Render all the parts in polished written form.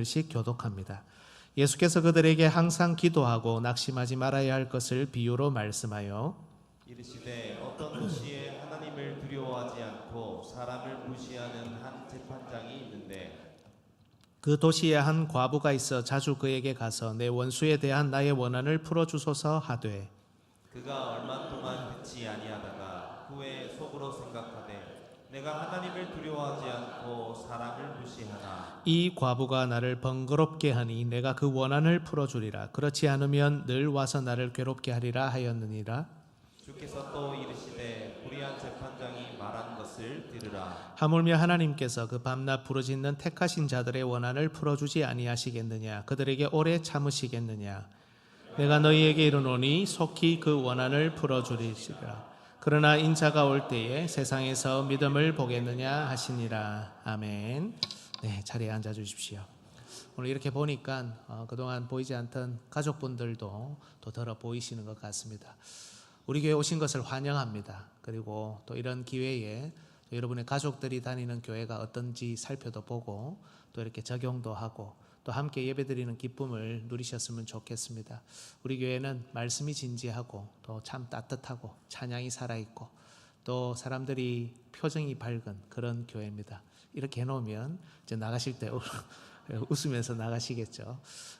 씩 교독합니다. 예수께서 그들에게 항상 기도하고 낙심하지 말아야 할 것을 비유로 말씀하여 이르시되 어떤 도시에 하나님을 두려워하지 않고 사람을 무시하는 한 재판장이 있는데 그 도시에 한 과부가 있어 자주 그에게 가서 내 원수에 대한 나의 원한을 풀어주소서 하되 그가 얼마 동안 듣지 아니하다가 후에 속으로 생각하되 내가 하나님을 두려워하지 않고 사람을 무시하나 이 과부가 나를 번거롭게 하니 내가 그 원한을 풀어주리라. 그렇지 않으면 늘 와서 나를 괴롭게 하리라 하였느니라. 주께서 또 이르시되 불의한 재판장이 말한 것을 들으라. 하물며 하나님께서 그 밤낮 부르짖는 택하신 자들의 원한을 풀어주지 아니하시겠느냐. 그들에게 오래 참으시겠느냐. 내가 너희에게 이르노니 속히 그 원한을 풀어주리시리라. 그러나 인자가 올 때에 세상에서 믿음을 보겠느냐 하시니라. 아멘. 네, 자리에 앉아 주십시오. 오늘 이렇게 보니까 그동안 보이지 않던 가족분들도 더 덜어 보이시는 것 같습니다. 우리 교회 오신 것을 환영합니다. 그리고 또 이런 기회에 또 여러분의 가족들이 다니는 교회가 어떤지 살펴도 보고 또 이렇게 적용도 하고 또 함께 예배드리는 기쁨을 누리셨으면 좋겠습니다. 우리 교회는 말씀이 진지하고 또 참 따뜻하고 찬양이 살아있고 또 사람들이 표정이 밝은 그런 교회입니다. 이렇게 해놓으면 이제 나가실 때 웃으면서 나가시겠죠.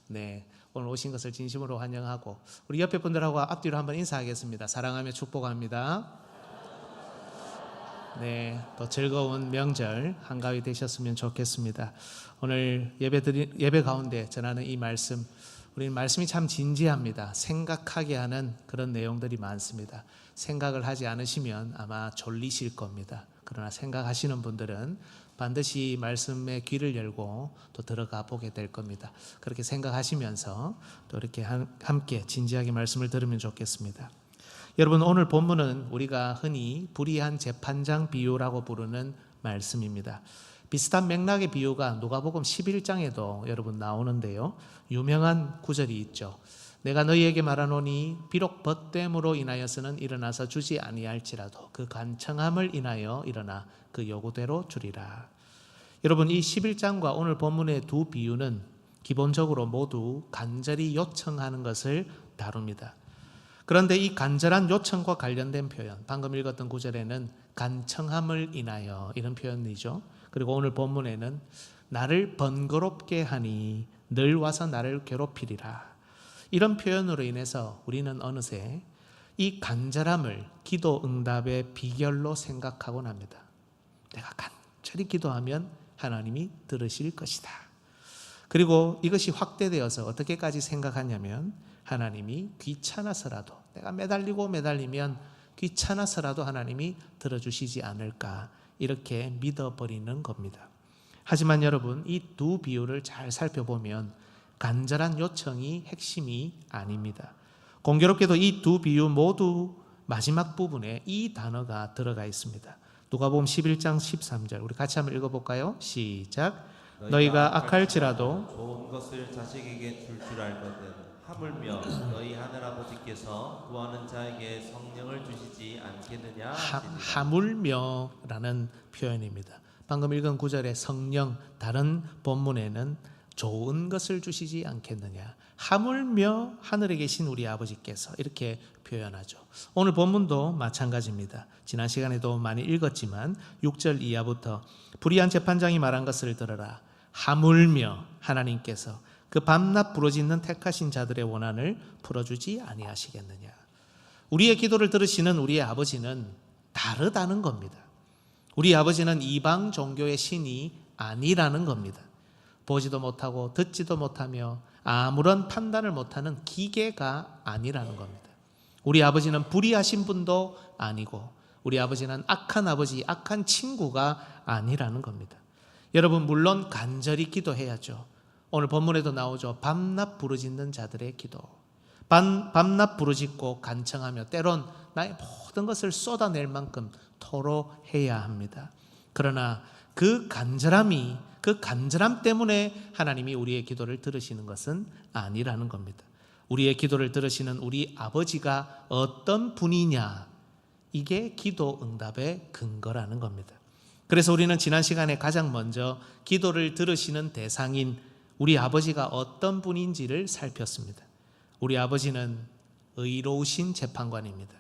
네, 오늘 오신 것을 진심으로 환영하고 우리 옆에 분들하고 앞뒤로 한번 인사하겠습니다. 사랑하며 축복합니다. 네, 또 즐거운 명절 한가위 되셨으면 좋겠습니다. 오늘 예배 가운데 전하는 이 말씀, 우리는 말씀이 참 진지합니다. 생각하게 하는 그런 내용들이 많습니다. 생각을 하지 않으시면 아마 졸리실 겁니다. 그러나 생각하시는 분들은 반드시 말씀에 귀를 열고 또 들어가 보게 될 겁니다. 그렇게 생각하시면서 또 이렇게 함께 진지하게 말씀을 들으면 좋겠습니다. 여러분, 오늘 본문은 우리가 흔히 불의한 재판장 비유라고 부르는 말씀입니다. 비슷한 맥락의 비유가 누가복음 11장에도 여러분 나오는데요. 유명한 구절이 있죠. 내가 너희에게 말하노니 비록 벗됨으로 인하여서는 일어나서 주지 아니할지라도 그 간청함을 인하여 일어나 그 요구대로 주리라. 여러분, 이 11장과 오늘 본문의 두 비유는 기본적으로 모두 간절히 요청하는 것을 다룹니다. 그런데 이 간절한 요청과 관련된 표현, 방금 읽었던 구절에는 간청함을 인하여 이런 표현이죠. 그리고 오늘 본문에는 나를 번거롭게 하니 늘 와서 나를 괴롭히리라. 이런 표현으로 인해서 우리는 어느새 이 간절함을 기도 응답의 비결로 생각하곤 합니다. 내가 간절히 기도하면 하나님이 들으실 것이다. 그리고 이것이 확대되어서 어떻게까지 생각하냐면 하나님이 귀찮아서라도 내가 매달리면 귀찮아서라도 하나님이 들어주시지 않을까 이렇게 믿어버리는 겁니다. 하지만 여러분, 이 두 비유를 잘 살펴보면 간절한 요청이 핵심이 아닙니다. 공교롭게도 이 두 비유 모두 마지막 부분에 이 단어가 들어가 있습니다. 누가복음 11장 13절 우리 같이 한번 읽어볼까요? 시작. 너희가 악할지라도 좋은 것을 자식에게 줄 줄 알거든 하물며 너희 하늘아버지께서 구하는 자에게 성령을 주시지 않겠느냐 하시니라. 하물며라는 표현입니다. 방금 읽은 구절의 성령, 다른 본문에는 좋은 것을 주시지 않겠느냐. 하물며 하늘에 계신 우리 아버지께서 이렇게 표현하죠. 오늘 본문도 마찬가지입니다. 지난 시간에도 많이 읽었지만 6절 이하부터 불의한 재판장이 말한 것을 들어라. 하물며 하나님께서 그 밤낮 부르짖는 택하신 자들의 원한을 풀어주지 아니하시겠느냐. 우리의 기도를 들으시는 우리의 아버지는 다르다는 겁니다. 우리 아버지는 이방 종교의 신이 아니라는 겁니다. 보지도 못하고 듣지도 못하며 아무런 판단을 못하는 기계가 아니라는 겁니다. 우리 아버지는 불의하신 분도 아니고 우리 아버지는 악한 아버지, 악한 친구가 아니라는 겁니다. 여러분, 물론 간절히 기도해야죠. 오늘 본문에도 나오죠. 밤낮 부르짖는 자들의 기도. 밤낮 부르짖고 간청하며 때론 나의 모든 것을 쏟아낼 만큼 토로해야 합니다. 그러나 그 간절함 때문에 하나님이 우리의 기도를 들으시는 것은 아니라는 겁니다. 우리의 기도를 들으시는 우리 아버지가 어떤 분이냐, 이게 기도 응답의 근거라는 겁니다. 그래서 우리는 지난 시간에 가장 먼저 기도를 들으시는 대상인 우리 아버지가 어떤 분인지를 살폈습니다. 우리 아버지는 의로우신 재판관입니다.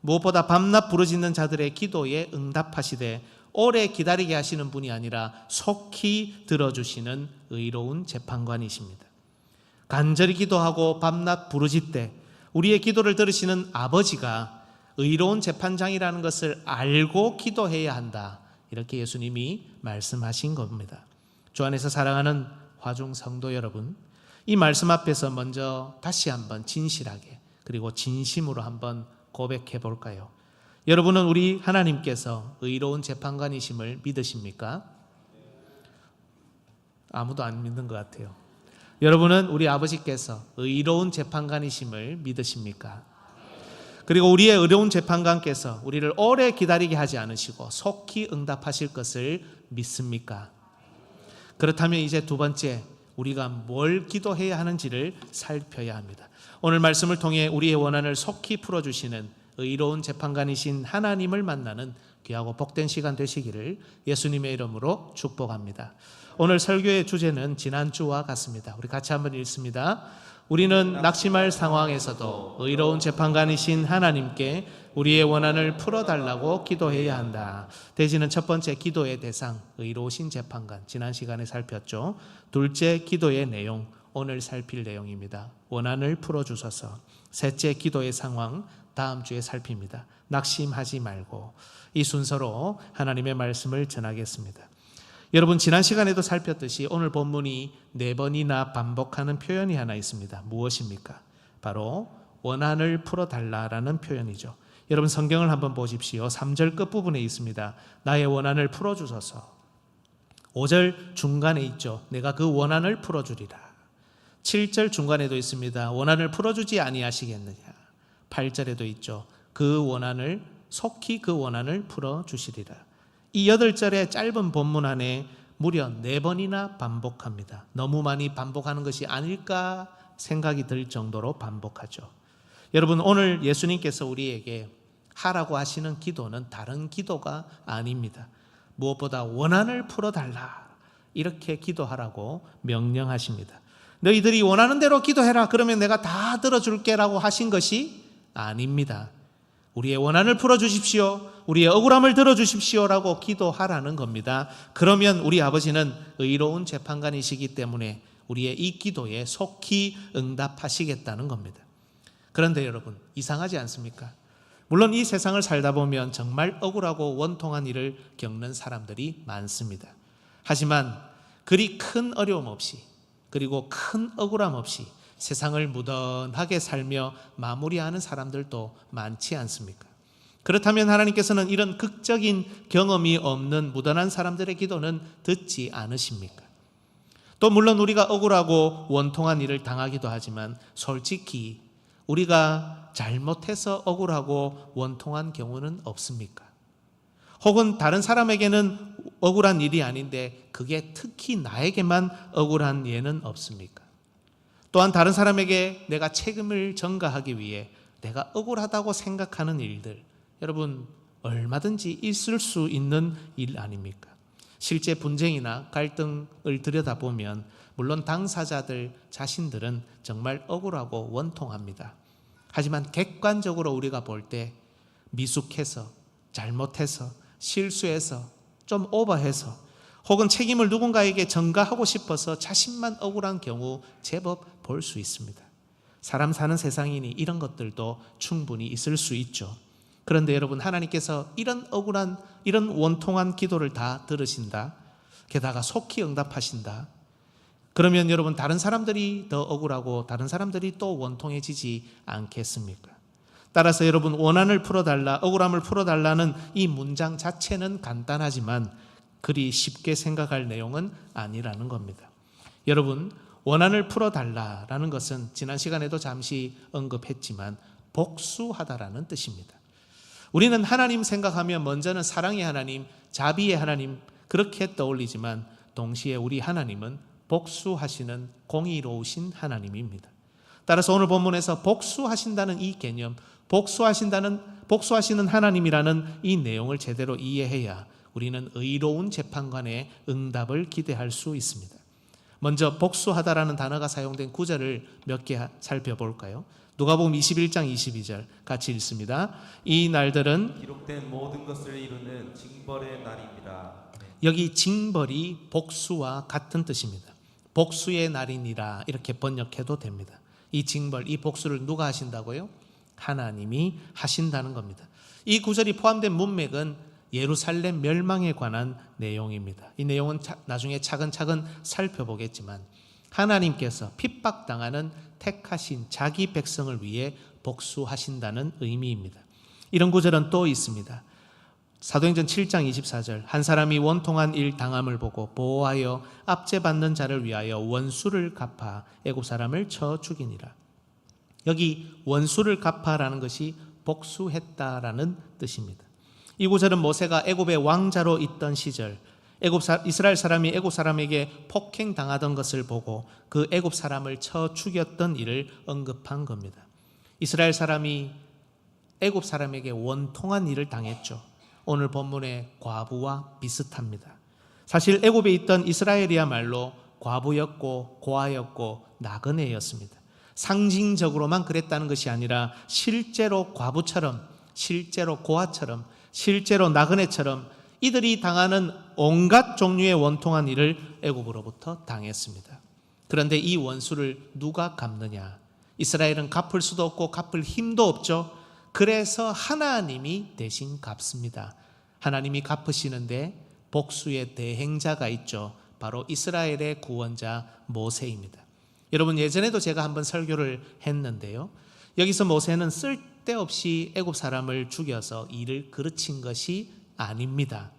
무엇보다 밤낮 부르짖는 자들의 기도에 응답하시되 오래 기다리게 하시는 분이 아니라 속히 들어주시는 의로운 재판관이십니다. 간절히 기도하고 밤낮 부르짖되 우리의 기도를 들으시는 아버지가 의로운 재판장이라는 것을 알고 기도해야 한다. 이렇게 예수님이 말씀하신 겁니다. 주 안에서 사랑하는 화중 성도 여러분, 이 말씀 앞에서 먼저 다시 한번 진실하게 그리고 진심으로 한번 고백해 볼까요? 여러분은 우리 하나님께서 의로운 재판관이심을 믿으십니까? 아무도 안 믿는 것 같아요. 여러분은 우리 아버지께서 의로운 재판관이심을 믿으십니까? 그리고 우리의 의로운 재판관께서 우리를 오래 기다리게 하지 않으시고 속히 응답하실 것을 믿습니까? 그렇다면 이제 두 번째, 우리가 뭘 기도해야 하는지를 살펴야 합니다. 오늘 말씀을 통해 우리의 원한을 속히 풀어주시는 의로운 재판관이신 하나님을 만나는 귀하고 복된 시간 되시기를 예수님의 이름으로 축복합니다. 오늘 설교의 주제는 지난주와 같습니다. 우리 같이 한번 읽습니다. 우리는 낙심할 상황에서도 의로운 재판관이신 하나님께 우리의 원한을 풀어달라고 기도해야 한다. 대지는 첫 번째 기도의 대상, 의로우신 재판관, 지난 시간에 살폈죠. 둘째 기도의 내용, 오늘 살필 내용입니다. 원한을 풀어주셔서. 셋째 기도의 상황, 다음 주에 살핍니다. 낙심하지 말고. 이 순서로 하나님의 말씀을 전하겠습니다. 여러분, 지난 시간에도 살폈듯이 오늘 본문이 4번이나 반복하는 표현이 하나 있습니다. 무엇입니까? 바로 원한을 풀어달라라는 표현이죠. 여러분, 성경을 한번 보십시오. 3절 끝부분에 있습니다. 나의 원한을 풀어주소서. 5절 중간에 있죠. 내가 그 원한을 풀어주리라. 7절 중간에도 있습니다. 원한을 풀어주지 아니하시겠느냐. 8절에도 있죠. 그 원한을 속히 그 원한을 풀어주시리라. 이 8절의 짧은 본문 안에 무려 4번이나 반복합니다. 너무 많이 반복하는 것이 아닐까 생각이 들 정도로 반복하죠. 여러분, 오늘 예수님께서 우리에게 하라고 하시는 기도는 다른 기도가 아닙니다. 무엇보다 원한을 풀어달라, 이렇게 기도하라고 명령하십니다. 너희들이 원하는 대로 기도해라, 그러면 내가 다 들어줄게 라고 하신 것이 아닙니다. 우리의 원한을 풀어주십시오, 우리의 억울함을 들어주십시오 라고 기도하라는 겁니다. 그러면 우리 아버지는 의로운 재판관이시기 때문에 우리의 이 기도에 속히 응답하시겠다는 겁니다. 그런데 여러분, 이상하지 않습니까? 물론 이 세상을 살다 보면 정말 억울하고 원통한 일을 겪는 사람들이 많습니다. 하지만 그리 큰 어려움 없이, 그리고 큰 억울함 없이 세상을 무던하게 살며 마무리하는 사람들도 많지 않습니까? 그렇다면 하나님께서는 이런 극적인 경험이 없는 무던한 사람들의 기도는 듣지 않으십니까? 또 물론 우리가 억울하고 원통한 일을 당하기도 하지만 솔직히 우리가 잘못해서 억울하고 원통한 경우는 없습니까? 혹은 다른 사람에게는 억울한 일이 아닌데 그게 특히 나에게만 억울한 예는 없습니까? 또한 다른 사람에게 내가 책임을 전가하기 위해 내가 억울하다고 생각하는 일들, 여러분, 얼마든지 있을 수 있는 일 아닙니까? 실제 분쟁이나 갈등을 들여다보면 물론 당사자들 자신들은 정말 억울하고 원통합니다. 하지만 객관적으로 우리가 볼 때 미숙해서, 잘못해서, 실수해서, 좀 오버해서, 혹은 책임을 누군가에게 전가하고 싶어서 자신만 억울한 경우 제법 볼 수 있습니다. 사람 사는 세상이니 이런 것들도 충분히 있을 수 있죠. 그런데 여러분, 하나님께서 이런 억울한, 이런 원통한 기도를 다 들으신다, 게다가 속히 응답하신다, 그러면 여러분, 다른 사람들이 더 억울하고 다른 사람들이 또 원통해지지 않겠습니까? 따라서 여러분, 원한을 풀어달라, 억울함을 풀어달라는 이 문장 자체는 간단하지만 그리 쉽게 생각할 내용은 아니라는 겁니다. 여러분, 원한을 풀어달라라는 것은 지난 시간에도 잠시 언급했지만 복수하다라는 뜻입니다. 우리는 하나님 생각하면 먼저는 사랑의 하나님, 자비의 하나님 그렇게 떠올리지만 동시에 우리 하나님은 복수하시는 공의로우신 하나님입니다. 따라서 오늘 본문에서 복수하신다는 이 개념, 복수하시는 하나님이라는 이 내용을 제대로 이해해야 우리는 의로운 재판관의 응답을 기대할 수 있습니다. 먼저 복수하다라는 단어가 사용된 구절을 몇 개 살펴볼까요? 누가복음 21장 22절 같이 읽습니다. 이 날들은 기록된 모든 것을 이루는 징벌의 날입니다. 여기 징벌이 복수와 같은 뜻입니다. 복수의 날이니라 이렇게 번역해도 됩니다. 이 징벌, 이 복수를 누가 하신다고요? 하나님이 하신다는 겁니다. 이 구절이 포함된 문맥은 예루살렘 멸망에 관한 내용입니다. 이 내용은 나중에 차근차근 살펴보겠지만 하나님께서 핍박당하는 택하신 자기 백성을 위해 복수하신다는 의미입니다. 이런 구절은 또 있습니다. 사도행전 7장 24절 한 사람이 원통한 일 당함을 보고 보호하여 압제받는 자를 위하여 원수를 갚아 애굽 사람을 쳐 죽이니라. 여기 원수를 갚아라는 것이 복수했다라는 뜻입니다. 이 구절은 모세가 애굽의 왕자로 있던 시절 이스라엘 사람이 애굽 사람에게 폭행당하던 것을 보고 그 애굽 사람을 쳐 죽였던 일을 언급한 겁니다. 이스라엘 사람이 애굽 사람에게 원통한 일을 당했죠. 오늘 본문의 과부와 비슷합니다. 사실 애굽에 있던 이스라엘이야말로 과부였고 고아였고 나그네였습니다. 상징적으로만 그랬다는 것이 아니라 실제로 과부처럼, 실제로 고아처럼, 실제로 나그네처럼 이들이 당하는 온갖 종류의 원통한 일을 애굽으로부터 당했습니다. 그런데 이 원수를 누가 갚느냐? 이스라엘은 갚을 수도 없고 갚을 힘도 없죠. 그래서 하나님이 대신 갚습니다. 하나님이 갚으시는데 복수의 대행자가 있죠. 바로 이스라엘의 구원자 모세입니다. 여러분, 예전에도 제가 한번 설교를 했는데요. 여기서 모세는 쓸데없이 애굽 사람을 죽여서 일을 그르친 것이 아닙니다.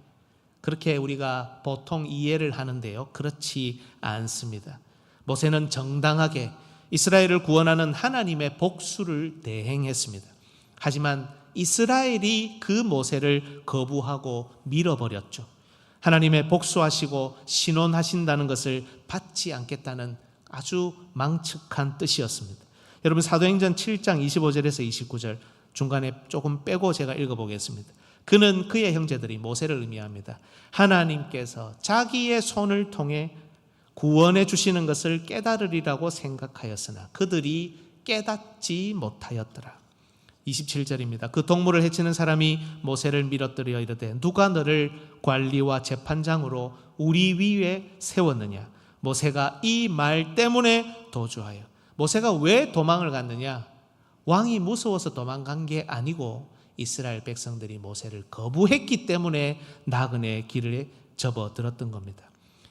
그렇게 우리가 보통 이해를 하는데요. 그렇지 않습니다. 모세는 정당하게 이스라엘을 구원하는 하나님의 복수를 대행했습니다. 하지만 이스라엘이 그 모세를 거부하고 밀어버렸죠. 하나님의 복수하시고 신원하신다는 것을 받지 않겠다는 아주 망측한 뜻이었습니다. 여러분, 사도행전 7장 25절에서 29절 중간에 조금 빼고 제가 읽어보겠습니다. 그는 그의 형제들이 모세를 의미합니다. 하나님께서 자기의 손을 통해 구원해 주시는 것을 깨달으리라고 생각하였으나 그들이 깨닫지 못하였더라. 27절입니다. 그 동물을 해치는 사람이 모세를 밀어뜨려 이르되 누가 너를 관리와 재판장으로 우리 위에 세웠느냐? 모세가 이 말 때문에 도주하여. 모세가 왜 도망을 갔느냐? 왕이 무서워서 도망간 게 아니고 이스라엘 백성들이 모세를 거부했기 때문에 나그네의 길에 접어들었던 겁니다.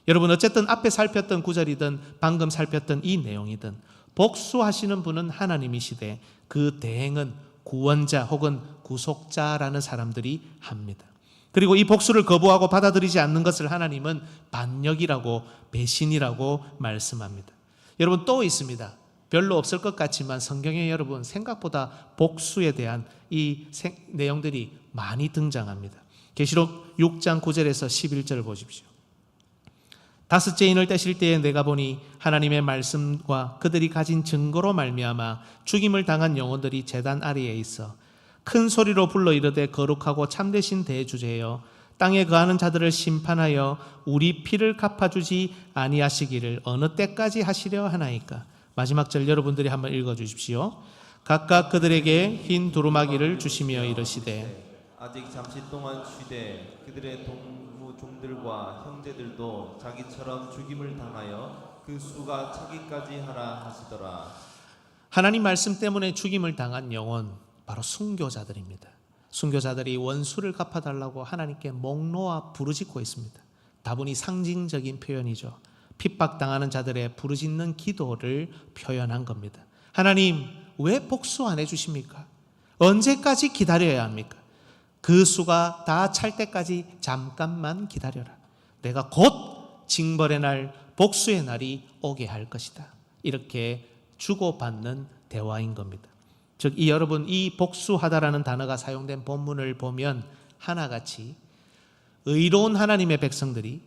여러분, 어쨌든 앞에 살폈던 구절이든 방금 살폈던 이 내용이든 복수하시는 분은 하나님이시되 그 대행은 구원자 혹은 구속자라는 사람들이 합니다. 그리고 이 복수를 거부하고 받아들이지 않는 것을 하나님은 반역이라고, 배신이라고 말씀합니다. 여러분, 또 있습니다. 별로 없을 것 같지만 성경에 여러분 생각보다 복수에 대한 이 내용들이 많이 등장합니다. 계시록 6장 9절에서 11절을 보십시오. 다섯째 인을 떼실 때에 내가 보니 하나님의 말씀과 그들이 가진 증거로 말미암아 죽임을 당한 영혼들이 제단 아래에 있어 큰 소리로 불러 이르되 거룩하고 참되신 대주제여 땅에 거하는 자들을 심판하여 우리 피를 갚아주지 아니하시기를 어느 때까지 하시려 하나이까. 마지막 절 여러분들이 한번 읽어주십시오. 각각 그들에게 흰 두루마기를 주시며 이르시되 아직 잠시 동안 쉬되 그들의 종들과 형제들도 자기처럼 죽임을 당하여 그 수가 차기까지 하라 하시더라. 하나님 말씀 때문에 죽임을 당한 영혼, 바로 순교자들입니다. 순교자들이 원수를 갚아달라고 하나님께 목 놓아 부르짖고 있습니다. 다분히 상징적인 표현이죠. 핍박당하는 자들의 부르짖는 기도를 표현한 겁니다. 하나님, 왜 복수 안 해주십니까? 언제까지 기다려야 합니까? 그 수가 다 찰 때까지 잠깐만 기다려라. 내가 곧 징벌의 날, 복수의 날이 오게 할 것이다. 이렇게 주고받는 대화인 겁니다. 즉, 여러분, 이 복수하다라는 단어가 사용된 본문을 보면 하나같이 의로운 하나님의 백성들이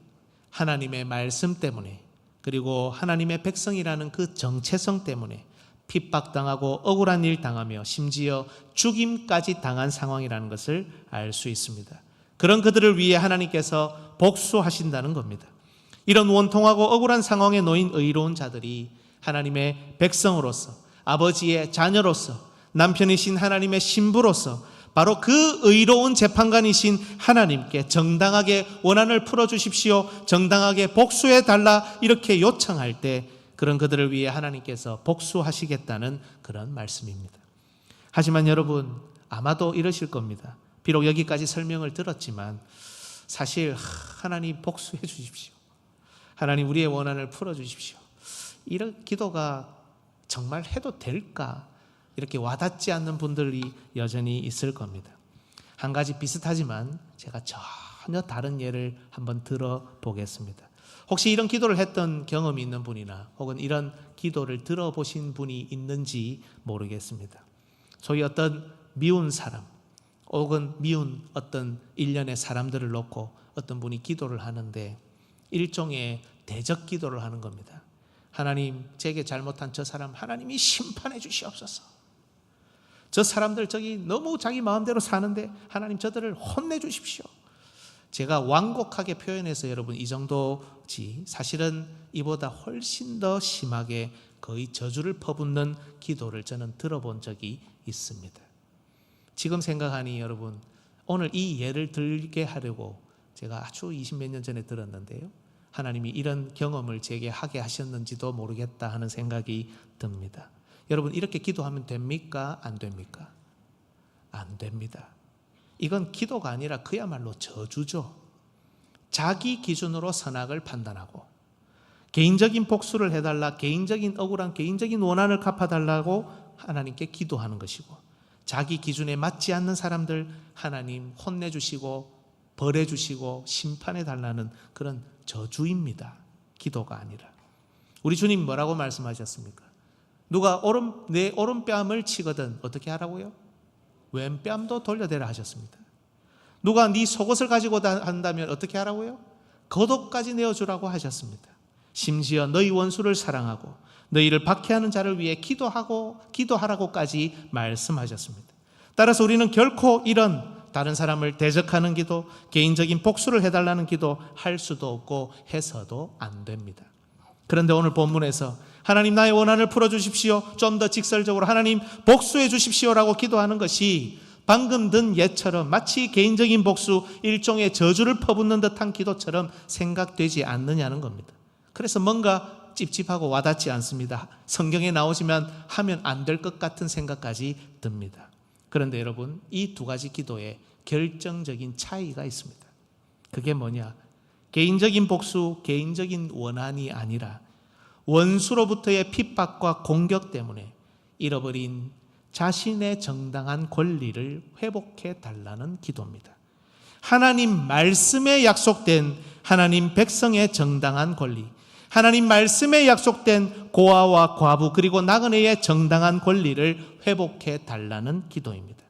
하나님의 말씀 때문에, 그리고 하나님의 백성이라는 그 정체성 때문에 핍박당하고 억울한 일 당하며 심지어 죽임까지 당한 상황이라는 것을 알 수 있습니다. 그런 그들을 위해 하나님께서 복수하신다는 겁니다. 이런 원통하고 억울한 상황에 놓인 의로운 자들이 하나님의 백성으로서, 아버지의 자녀로서, 남편이신 하나님의 신부로서 바로 그 의로운 재판관이신 하나님께 정당하게 원한을 풀어주십시오, 정당하게 복수해달라 이렇게 요청할 때 그런 그들을 위해 하나님께서 복수하시겠다는 그런 말씀입니다. 하지만 여러분, 아마도 이러실 겁니다. 비록 여기까지 설명을 들었지만 사실 하나님 복수해 주십시오, 하나님 우리의 원한을 풀어주십시오, 이런 기도가 정말 해도 될까? 이렇게 와닿지 않는 분들이 여전히 있을 겁니다. 한 가지 비슷하지만 제가 전혀 다른 예를 한번 들어보겠습니다. 혹시 이런 기도를 했던 경험이 있는 분이나 혹은 이런 기도를 들어보신 분이 있는지 모르겠습니다. 소위 어떤 미운 사람 혹은 미운 어떤 일련의 사람들을 놓고 어떤 분이 기도를 하는데 일종의 대적 기도를 하는 겁니다. 하나님, 제게 잘못한 저 사람 하나님이 심판해 주시옵소서. 저 사람들 저기 너무 자기 마음대로 사는데 하나님 저들을 혼내 주십시오. 제가 완곡하게 표현해서 여러분 이 정도지, 사실은 이보다 훨씬 더 심하게 거의 저주를 퍼붓는 기도를 저는 들어본 적이 있습니다. 지금 생각하니 여러분, 오늘 이 예를 들게 하려고 제가 아주 20몇 년 전에 들었는데요, 하나님이 이런 경험을 제게 하게 하셨는지도 모르겠다 하는 생각이 듭니다. 여러분, 이렇게 기도하면 됩니까? 안 됩니까? 안 됩니다. 이건 기도가 아니라 그야말로 저주죠. 자기 기준으로 선악을 판단하고 개인적인 복수를 해달라, 개인적인 억울한 개인적인 원한을 갚아달라고 하나님께 기도하는 것이고, 자기 기준에 맞지 않는 사람들 하나님 혼내주시고 벌해주시고 심판해달라는 그런 저주입니다. 기도가 아니라. 우리 주님 뭐라고 말씀하셨습니까? 누가 내 오른뺨을 치거든 어떻게 하라고요? 왼뺨도 돌려대라 하셨습니다. 누가 네 속옷을 가지고 한다면 어떻게 하라고요? 겉옷까지 내어주라고 하셨습니다. 심지어 너희 원수를 사랑하고 너희를 박해하는 자를 위해 기도하라고까지 말씀하셨습니다. 따라서 우리는 결코 이런 다른 사람을 대적하는 기도, 개인적인 복수를 해달라는 기도 할 수도 없고 해서도 안 됩니다. 그런데 오늘 본문에서 하나님 나의 원한을 풀어주십시오, 좀 더 직설적으로 하나님 복수해 주십시오라고 기도하는 것이 방금 든 예처럼 마치 개인적인 복수, 일종의 저주를 퍼붓는 듯한 기도처럼 생각되지 않느냐는 겁니다. 그래서 뭔가 찝찝하고 와닿지 않습니다. 성경에 나오지만 하면 안 될 것 같은 생각까지 듭니다. 그런데 여러분, 이 두 가지 기도에 결정적인 차이가 있습니다. 그게 뭐냐? 개인적인 복수, 개인적인 원한이 아니라 원수로부터의 핍박과 공격 때문에 잃어버린 자신의 정당한 권리를 회복해 달라는 기도입니다. 하나님 말씀에 약속된 하나님 백성의 정당한 권리, 하나님 말씀에 약속된 고아와 과부 그리고 나그네의 정당한 권리를 회복해 달라는 기도입니다.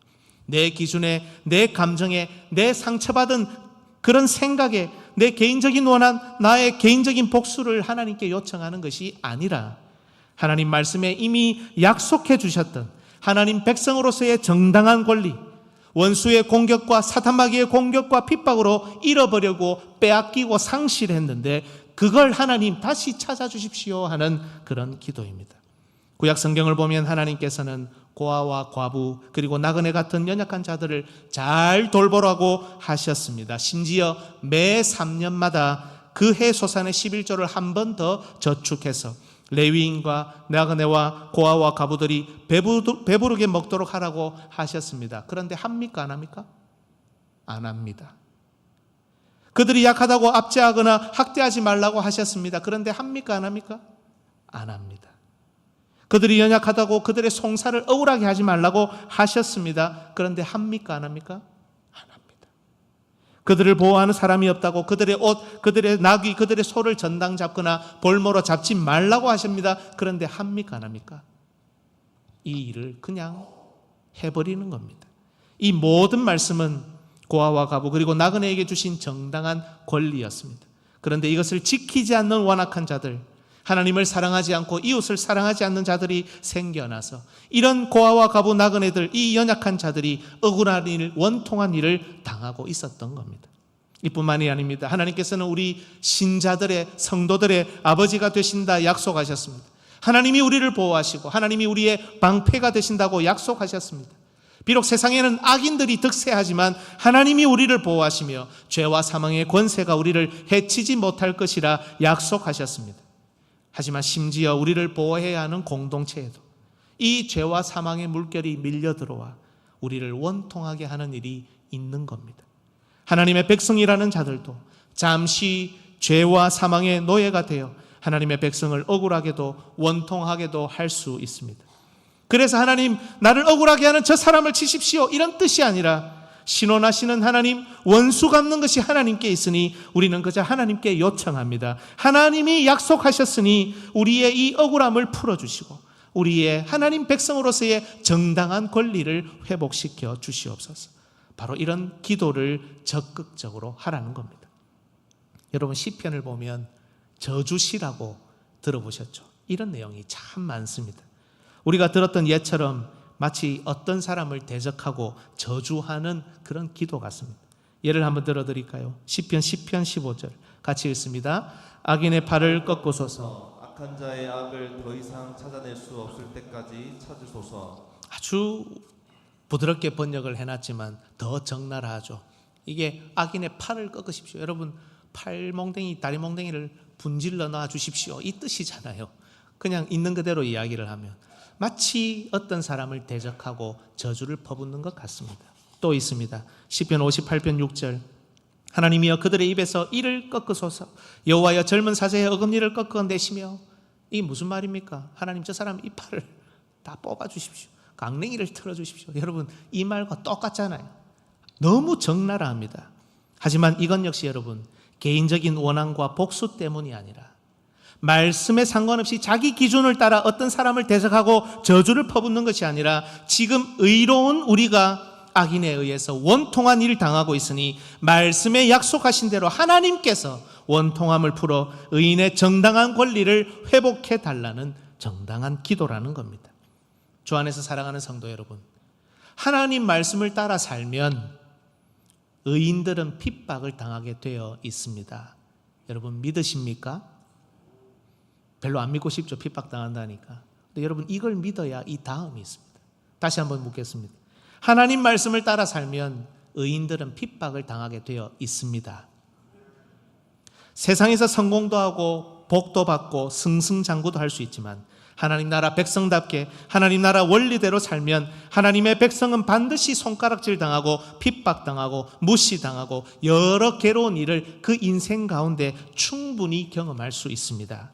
내 기준에, 내 감정에, 내 상처받은 그런 생각에 내 개인적인 원한, 나의 개인적인 복수를 하나님께 요청하는 것이 아니라 하나님 말씀에 이미 약속해 주셨던 하나님 백성으로서의 정당한 권리, 원수의 공격과 사탄마귀의 공격과 핍박으로 잃어버리고 빼앗기고 상실했는데 그걸 하나님 다시 찾아주십시오 하는 그런 기도입니다. 구약 성경을 보면 하나님께서는 고아와 과부 그리고 나그네 같은 연약한 자들을 잘 돌보라고 하셨습니다. 심지어 매 3년마다 그 해 소산의 11조를 한 번 더 저축해서 레위인과 나그네와 고아와 과부들이 배부르게 먹도록 하라고 하셨습니다. 그런데 합니까? 안 합니까? 안 합니다. 그들이 약하다고 압제하거나 학대하지 말라고 하셨습니다. 그런데 합니까? 안 합니까? 안 합니다. 그들이 연약하다고 그들의 송사를 억울하게 하지 말라고 하셨습니다. 그런데 합니까? 안 합니까? 안 합니다. 그들을 보호하는 사람이 없다고 그들의 옷, 그들의 나귀, 그들의 소를 전당 잡거나 볼모로 잡지 말라고 하십니다. 그런데 합니까? 안 합니까? 이 일을 그냥 해버리는 겁니다. 이 모든 말씀은 고아와 과부 그리고 나그네에게 주신 정당한 권리였습니다. 그런데 이것을 지키지 않는 완악한 자들, 하나님을 사랑하지 않고 이웃을 사랑하지 않는 자들이 생겨나서 이런 고아와 과부 나그네들, 이 연약한 자들이 억울한 일, 원통한 일을 당하고 있었던 겁니다. 이뿐만이 아닙니다. 하나님께서는 우리 신자들의 성도들의 아버지가 되신다 약속하셨습니다. 하나님이 우리를 보호하시고 하나님이 우리의 방패가 되신다고 약속하셨습니다. 비록 세상에는 악인들이 득세하지만 하나님이 우리를 보호하시며 죄와 사망의 권세가 우리를 해치지 못할 것이라 약속하셨습니다. 하지만 심지어 우리를 보호해야 하는 공동체에도 이 죄와 사망의 물결이 밀려 들어와 우리를 원통하게 하는 일이 있는 겁니다. 하나님의 백성이라는 자들도 잠시 죄와 사망의 노예가 되어 하나님의 백성을 억울하게도 원통하게도 할 수 있습니다. 그래서 하나님, 나를 억울하게 하는 저 사람을 치십시오, 이런 뜻이 아니라 신원하시는 하나님, 원수 갚는 것이 하나님께 있으니 우리는 그저 하나님께 요청합니다. 하나님이 약속하셨으니 우리의 이 억울함을 풀어주시고 우리의 하나님 백성으로서의 정당한 권리를 회복시켜 주시옵소서. 바로 이런 기도를 적극적으로 하라는 겁니다. 여러분, 시편을 보면 저주시라고 들어보셨죠? 이런 내용이 참 많습니다. 우리가 들었던 예처럼 마치 어떤 사람을 대적하고 저주하는 그런 기도 같습니다. 예를 한번 들어드릴까요? 시편 15절 같이 읽습니다. 악인의 팔을 꺾으소서. 악한 자의 악을 더 이상 찾아낼 수 없을 때까지 찾으소서. 아주 부드럽게 번역을 해놨지만 더 적나라하죠. 이게 악인의 팔을 꺾으십시오. 여러분, 팔몽댕이, 다리몽댕이를 분질러 놔 주십시오, 이 뜻이잖아요. 그냥 있는 그대로 이야기를 하면 마치 어떤 사람을 대적하고 저주를 퍼붓는 것 같습니다. 또 있습니다. 시편 58편 6절 하나님이여 그들의 입에서 이를 꺾으소서. 여호와여 젊은 사자의 어금니를 꺾어내시며. 이게 무슨 말입니까? 하나님, 저 사람 이빨을 다 뽑아주십시오. 강냉이를 틀어주십시오. 여러분, 이 말과 똑같잖아요. 너무 적나라합니다. 하지만 이건 역시 여러분, 개인적인 원한과 복수 때문이 아니라 말씀에 상관없이 자기 기준을 따라 어떤 사람을 대적하고 저주를 퍼붓는 것이 아니라 지금 의로운 우리가 악인에 의해서 원통한 일을 당하고 있으니 말씀에 약속하신 대로 하나님께서 원통함을 풀어 의인의 정당한 권리를 회복해 달라는 정당한 기도라는 겁니다. 주 안에서 사랑하는 성도 여러분, 하나님 말씀을 따라 살면 의인들은 핍박을 당하게 되어 있습니다. 여러분, 믿으십니까? 별로 안 믿고 싶죠. 핍박당한다니까. 근데 여러분, 이걸 믿어야 이 다음이 있습니다. 다시 한번 묻겠습니다. 하나님 말씀을 따라 살면 의인들은 핍박을 당하게 되어 있습니다. 세상에서 성공도 하고 복도 받고 승승장구도 할 수 있지만 하나님 나라 백성답게 하나님 나라 원리대로 살면 하나님의 백성은 반드시 손가락질 당하고 핍박당하고 무시당하고 여러 괴로운 일을 그 인생 가운데 충분히 경험할 수 있습니다.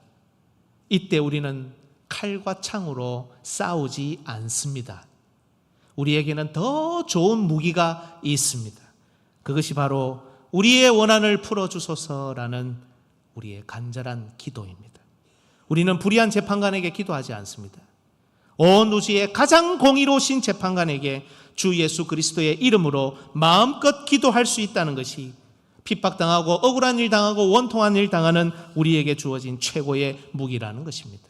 이때 우리는 칼과 창으로 싸우지 않습니다. 우리에게는 더 좋은 무기가 있습니다. 그것이 바로 우리의 원한을 풀어주소서라는 우리의 간절한 기도입니다. 우리는 불의한 재판관에게 기도하지 않습니다. 온 우주의 가장 공의로우신 재판관에게 주 예수 그리스도의 이름으로 마음껏 기도할 수 있다는 것이 핍박당하고 억울한 일 당하고 원통한 일 당하는 우리에게 주어진 최고의 무기라는 것입니다.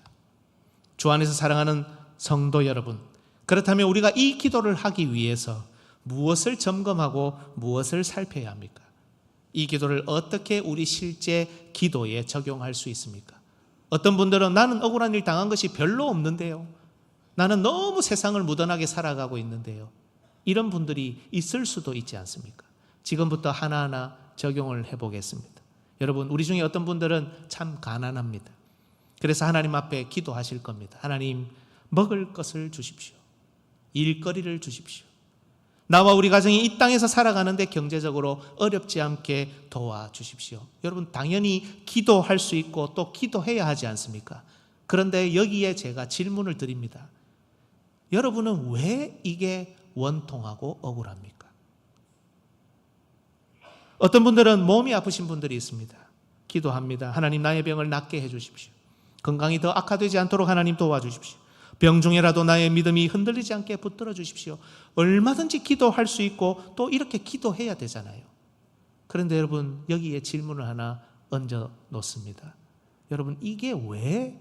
주 안에서 사랑하는 성도 여러분, 그렇다면 우리가 이 기도를 하기 위해서 무엇을 점검하고 무엇을 살펴야 합니까? 이 기도를 어떻게 우리 실제 기도에 적용할 수 있습니까? 어떤 분들은 나는 억울한 일 당한 것이 별로 없는데요, 나는 너무 세상을 무던하게 살아가고 있는데요, 이런 분들이 있을 수도 있지 않습니까? 지금부터 하나하나 적용을 해보겠습니다. 여러분, 우리 중에 어떤 분들은 참 가난합니다. 그래서 하나님 앞에 기도하실 겁니다. 하나님, 먹을 것을 주십시오. 일거리를 주십시오. 나와 우리 가정이 이 땅에서 살아가는데 경제적으로 어렵지 않게 도와주십시오. 여러분, 당연히 기도할 수 있고 또 기도해야 하지 않습니까? 그런데 여기에 제가 질문을 드립니다. 여러분은 왜 이게 원통하고 억울합니까? 어떤 분들은 몸이 아프신 분들이 있습니다. 기도합니다. 하나님, 나의 병을 낫게 해주십시오. 건강이 더 악화되지 않도록 하나님 도와주십시오. 병 중에라도 나의 믿음이 흔들리지 않게 붙들어 주십시오. 얼마든지 기도할 수 있고 또 이렇게 기도해야 되잖아요. 그런데 여러분, 여기에 질문을 하나 얹어 놓습니다. 여러분, 이게 왜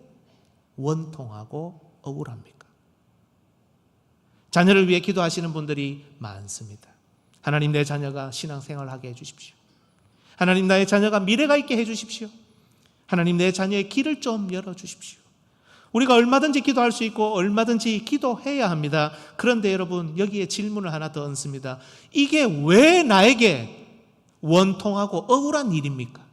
원통하고 억울합니까? 자녀를 위해 기도하시는 분들이 많습니다. 하나님, 내 자녀가 신앙생활을 하게 해주십시오. 하나님, 나의 자녀가 미래가 있게 해주십시오. 하나님, 내 자녀의 길을 좀 열어주십시오. 우리가 얼마든지 기도할 수 있고 얼마든지 기도해야 합니다. 그런데 여러분, 여기에 질문을 하나 더 얹습니다. 이게 왜 나에게 원통하고 억울한 일입니까?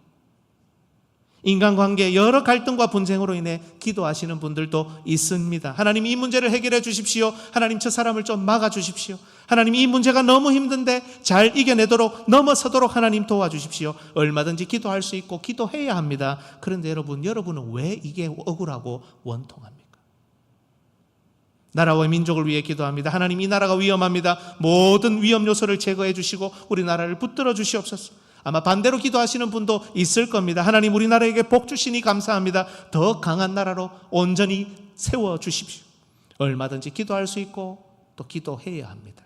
인간관계 여러 갈등과 분쟁으로 인해 기도하시는 분들도 있습니다. 하나님, 이 문제를 해결해 주십시오. 하나님, 저 사람을 좀 막아 주십시오. 하나님, 이 문제가 너무 힘든데 잘 이겨내도록, 넘어서도록 하나님 도와주십시오. 얼마든지 기도할 수 있고 기도해야 합니다. 그런데 여러분은 왜 이게 억울하고 원통합니까? 나라와 민족을 위해 기도합니다. 하나님, 이 나라가 위험합니다. 모든 위험 요소를 제거해 주시고 우리나라를 붙들어 주시옵소서. 아마 반대로 기도하시는 분도 있을 겁니다. 하나님, 우리나라에게 복 주시니 감사합니다. 더 강한 나라로 온전히 세워주십시오. 얼마든지 기도할 수 있고 또 기도해야 합니다.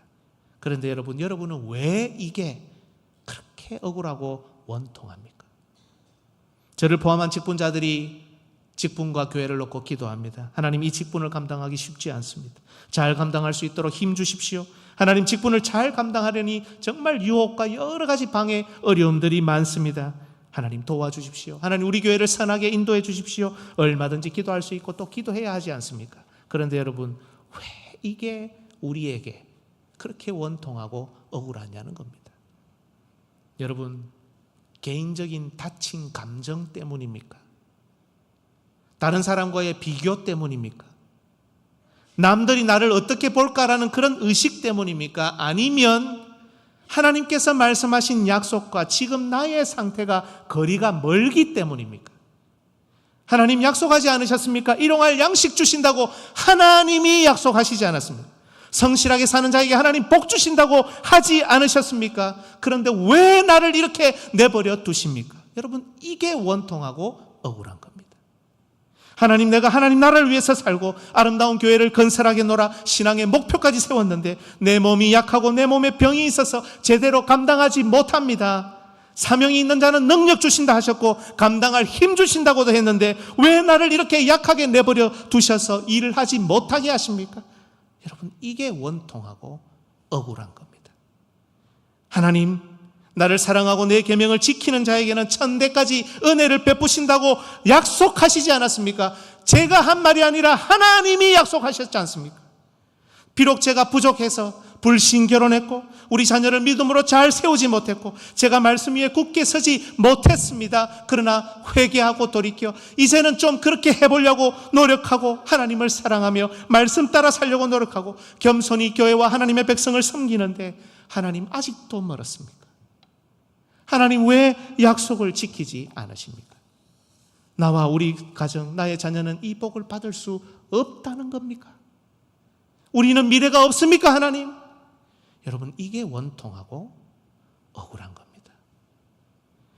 그런데 여러분은 왜 이게 그렇게 억울하고 원통합니까? 저를 포함한 직분자들이 직분과 교회를 놓고 기도합니다. 하나님, 이 직분을 감당하기 쉽지 않습니다. 잘 감당할 수 있도록 힘 주십시오. 하나님, 직분을 잘 감당하려니 정말 유혹과 여러 가지 방해, 어려움들이 많습니다. 하나님, 도와주십시오. 하나님, 우리 교회를 선하게 인도해 주십시오. 얼마든지 기도할 수 있고 또 기도해야 하지 않습니까? 그런데 여러분, 왜 이게 우리에게 그렇게 원통하고 억울하냐는 겁니다. 여러분, 개인적인 다친 감정 때문입니까? 다른 사람과의 비교 때문입니까? 남들이 나를 어떻게 볼까라는 그런 의식 때문입니까? 아니면 하나님께서 말씀하신 약속과 지금 나의 상태가 거리가 멀기 때문입니까? 하나님, 약속하지 않으셨습니까? 일용할 양식 주신다고 하나님이 약속하시지 않았습니까? 성실하게 사는 자에게 하나님 복 주신다고 하지 않으셨습니까? 그런데 왜 나를 이렇게 내버려 두십니까? 여러분, 이게 원통하고 억울한 겁니다. 하나님, 내가 하나님 나라를 위해서 살고 아름다운 교회를 건설하게 놀아 신앙의 목표까지 세웠는데 내 몸이 약하고 내 몸에 병이 있어서 제대로 감당하지 못합니다. 사명이 있는 자는 능력 주신다 하셨고 감당할 힘 주신다고도 했는데 왜 나를 이렇게 약하게 내버려 두셔서 일을 하지 못하게 하십니까? 여러분, 이게 원통하고 억울한 겁니다. 하나님, 나를 사랑하고 내 계명을 지키는 자에게는 천대까지 은혜를 베푸신다고 약속하시지 않았습니까? 제가 한 말이 아니라 하나님이 약속하셨지 않습니까? 비록 제가 부족해서 불신 결혼했고 우리 자녀를 믿음으로 잘 세우지 못했고 제가 말씀 위에 굳게 서지 못했습니다. 그러나 회개하고 돌이켜 이제는 좀 그렇게 해보려고 노력하고 하나님을 사랑하며 말씀 따라 살려고 노력하고 겸손히 교회와 하나님의 백성을 섬기는데 하나님, 아직도 멀었습니까? 하나님, 왜 약속을 지키지 않으십니까? 나와 우리 가정, 나의 자녀는 이 복을 받을 수 없다는 겁니까? 우리는 미래가 없습니까, 하나님? 여러분, 이게 원통하고 억울한 겁니다.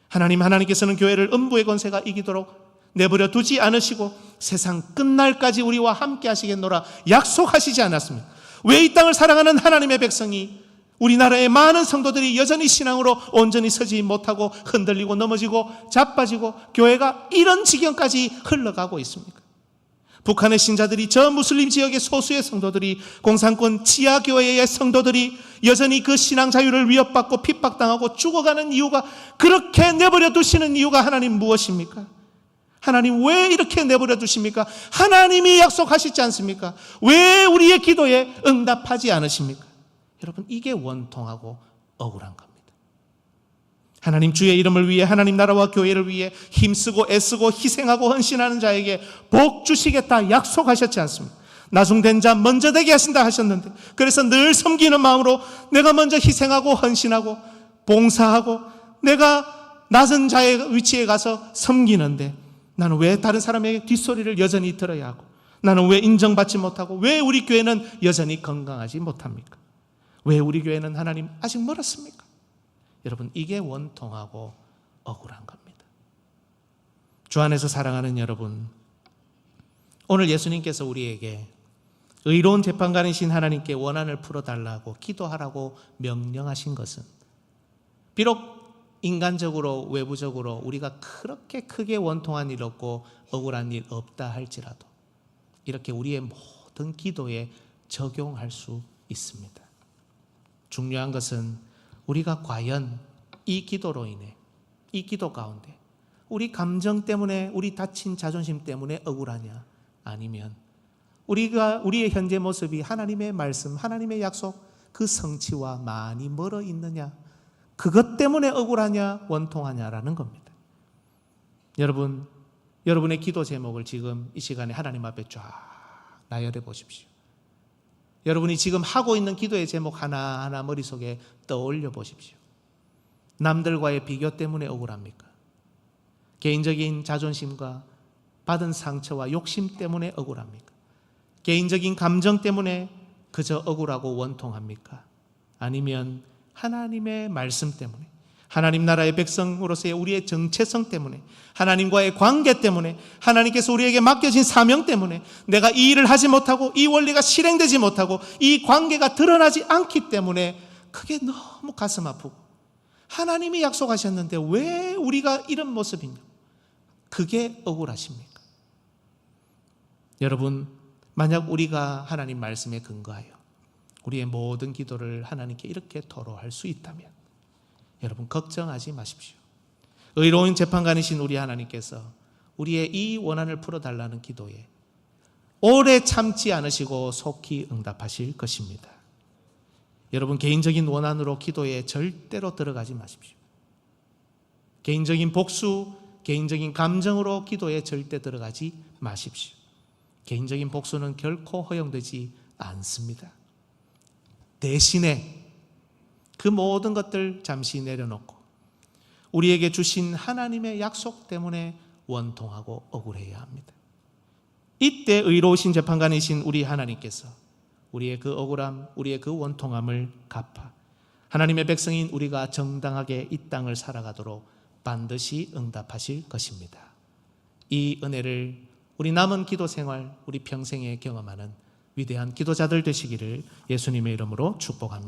하나님께서는 교회를 음부의 권세가 이기도록 내버려 두지 않으시고 세상 끝날까지 우리와 함께 하시겠노라 약속하시지 않았습니까? 왜 이 땅을 사랑하는 하나님의 백성이, 우리나라의 많은 성도들이 여전히 신앙으로 온전히 서지 못하고 흔들리고 넘어지고 자빠지고 교회가 이런 지경까지 흘러가고 있습니까? 북한의 신자들이, 저 무슬림 지역의 소수의 성도들이, 공산권 지하교회의 성도들이 여전히 그 신앙 자유를 위협받고 핍박당하고 죽어가는 이유가, 그렇게 내버려 두시는 이유가 하나님 무엇입니까? 하나님, 왜 이렇게 내버려 두십니까? 하나님이 약속하시지 않습니까? 왜 우리의 기도에 응답하지 않으십니까? 여러분, 이게 원통하고 억울한 겁니다. 하나님, 주의 이름을 위해, 하나님 나라와 교회를 위해 힘쓰고 애쓰고 희생하고 헌신하는 자에게 복 주시겠다 약속하셨지 않습니까? 나중된 자 먼저 되게 하신다 하셨는데, 그래서 늘 섬기는 마음으로 내가 먼저 희생하고 헌신하고 봉사하고 내가 낮은 자의 위치에 가서 섬기는데 나는 왜 다른 사람에게 뒷소리를 여전히 들어야 하고, 나는 왜 인정받지 못하고, 왜 우리 교회는 여전히 건강하지 못합니까? 왜 우리 교회는 하나님 아직 멀었습니까? 여러분, 이게 원통하고 억울한 겁니다. 주 안에서 사랑하는 여러분, 오늘 예수님께서 우리에게 의로운 재판관이신 하나님께 원한을 풀어달라고 기도하라고 명령하신 것은, 비록 인간적으로 외부적으로 우리가 그렇게 크게 원통한 일 없고 억울한 일 없다 할지라도 이렇게 우리의 모든 기도에 적용할 수 있습니다. 중요한 것은 우리가 과연 이 기도로 인해 이 기도 가운데 우리 감정 때문에, 우리 다친 자존심 때문에 억울하냐? 아니면 우리의 현재 모습이 하나님의 말씀, 하나님의 약속, 그 성취와 많이 멀어 있느냐? 그것 때문에 억울하냐? 원통하냐라는 겁니다. 여러분, 여러분의 기도 제목을 지금 이 시간에 하나님 앞에 쫙 나열해 보십시오. 여러분이 지금 하고 있는 기도의 제목 하나하나 머릿속에 떠올려 보십시오. 남들과의 비교 때문에 억울합니까? 개인적인 자존심과 받은 상처와 욕심 때문에 억울합니까? 개인적인 감정 때문에 그저 억울하고 원통합니까? 아니면 하나님의 말씀 때문에, 하나님 나라의 백성으로서의 우리의 정체성 때문에, 하나님과의 관계 때문에, 하나님께서 우리에게 맡겨진 사명 때문에 내가 이 일을 하지 못하고 이 원리가 실행되지 못하고 이 관계가 드러나지 않기 때문에 그게 너무 가슴 아프고, 하나님이 약속하셨는데 왜 우리가 이런 모습이냐? 그게 억울하십니까? 여러분, 만약 우리가 하나님 말씀에 근거하여 우리의 모든 기도를 하나님께 이렇게 토로할 수 있다면 여러분 걱정하지 마십시오. 의로운 재판관이신 우리 하나님께서 우리의 이 원한을 풀어달라는 기도에 오래 참지 않으시고 속히 응답하실 것입니다. 여러분, 개인적인 원한으로 기도에 절대로 들어가지 마십시오. 개인적인 복수, 개인적인 감정으로 기도에 절대 들어가지 마십시오. 개인적인 복수는 결코 허용되지 않습니다. 대신에 그 모든 것들 잠시 내려놓고 우리에게 주신 하나님의 약속 때문에 원통하고 억울해야 합니다. 이때 의로우신 재판관이신 우리 하나님께서 우리의 그 억울함, 우리의 그 원통함을 갚아 하나님의 백성인 우리가 정당하게 이 땅을 살아가도록 반드시 응답하실 것입니다. 이 은혜를 우리 남은 기도 생활, 우리 평생에 경험하는 위대한 기도자들 되시기를 예수님의 이름으로 축복합니다.